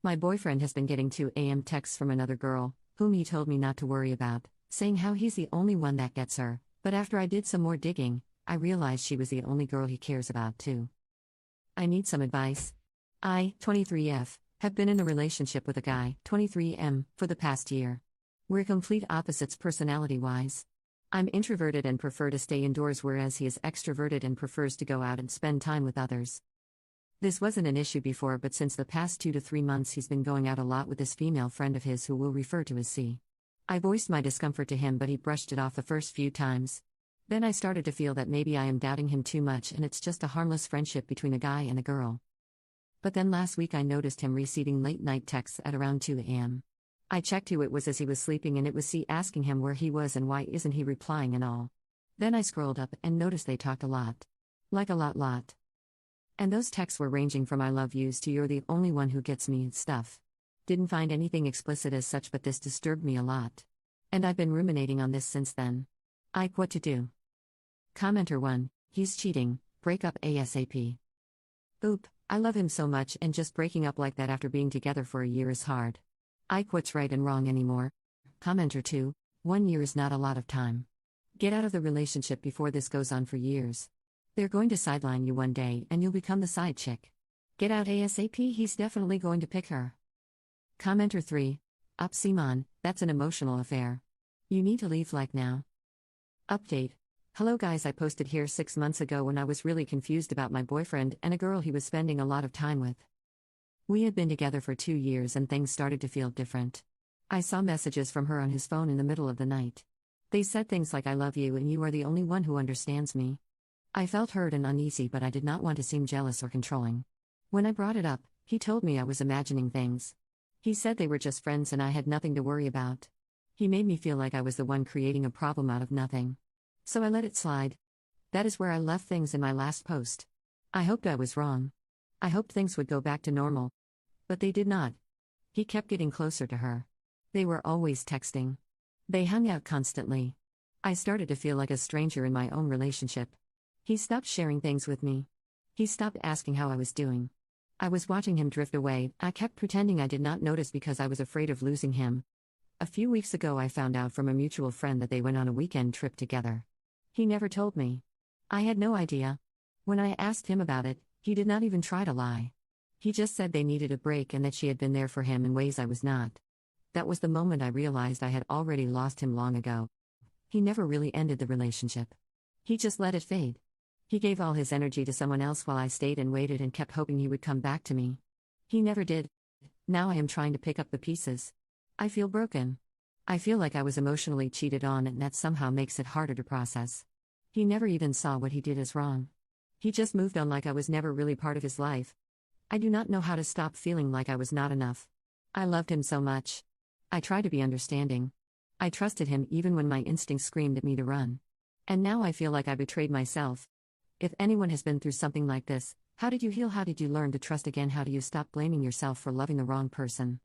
My boyfriend has been getting 2 a.m. texts from another girl, whom he told me not to worry about, saying how he's the only one that gets her, but after I did some more digging, I realized she was the only girl he cares about too. I need some advice. I, 23F, have been in a relationship with a guy, 23M, for the past year. We're complete opposites personality-wise. I'm introverted and prefer to stay indoors, whereas he is extroverted and prefers to go out and spend time with others. This wasn't an issue before, but since the past 2 to 3 months he's been going out a lot with this female friend of his who we'll refer to as C. I voiced my discomfort to him, but he brushed it off the first few times. Then I started to feel that maybe I am doubting him too much and it's just a harmless friendship between a guy and a girl. But then last week I noticed him receiving late-night texts at around 2 a.m. I checked who it was as he was sleeping, and it was C asking him where he was and why isn't he replying and all. Then I scrolled up and noticed they talked a lot. Like a lot. And those texts were ranging from "I love yous" to "you're the only one who gets me" and stuff. Didn't find anything explicit as such, but this disturbed me a lot. And I've been ruminating on this since then. What to do? Commenter 1, he's cheating, break up ASAP. Oop, I love him so much, and just breaking up like that after being together for a year is hard. What's right and wrong anymore? Commenter 2, 1 year is not a lot of time. Get out of the relationship before this goes on for years. They're going to sideline you one day and you'll become the side chick. Get out ASAP, he's definitely going to pick her. Commenter 3, Simon, that's an emotional affair. You need to leave like now. Update. Hello guys, I posted here 6 months ago when I was really confused about my boyfriend and a girl he was spending a lot of time with. We had been together for 2 years and things started to feel different. I saw messages from her on his phone in the middle of the night. They said things like "I love you" and "you are the only one who understands me." I felt hurt and uneasy, but I did not want to seem jealous or controlling. When I brought it up, he told me I was imagining things. He said they were just friends and I had nothing to worry about. He made me feel like I was the one creating a problem out of nothing. So I let it slide. That is where I left things in my last post. I hoped I was wrong. I hoped things would go back to normal. But they did not. He kept getting closer to her. They were always texting. They hung out constantly. I started to feel like a stranger in my own relationship. He stopped sharing things with me. He stopped asking how I was doing. I was watching him drift away. I kept pretending I did not notice because I was afraid of losing him. A few weeks ago I found out from a mutual friend that they went on a weekend trip together. He never told me. I had no idea. When I asked him about it, he did not even try to lie. He just said they needed a break and that she had been there for him in ways I was not. That was the moment I realized I had already lost him long ago. He never really ended the relationship. He just let it fade. He gave all his energy to someone else while I stayed and waited and kept hoping he would come back to me. He never did. Now I am trying to pick up the pieces. I feel broken. I feel like I was emotionally cheated on, and that somehow makes it harder to process. He never even saw what he did as wrong. He just moved on like I was never really part of his life. I do not know how to stop feeling like I was not enough. I loved him so much. I tried to be understanding. I trusted him even when my instincts screamed at me to run. And now I feel like I betrayed myself. If anyone has been through something like this, how did you heal? How did you learn to trust again? How do you stop blaming yourself for loving the wrong person?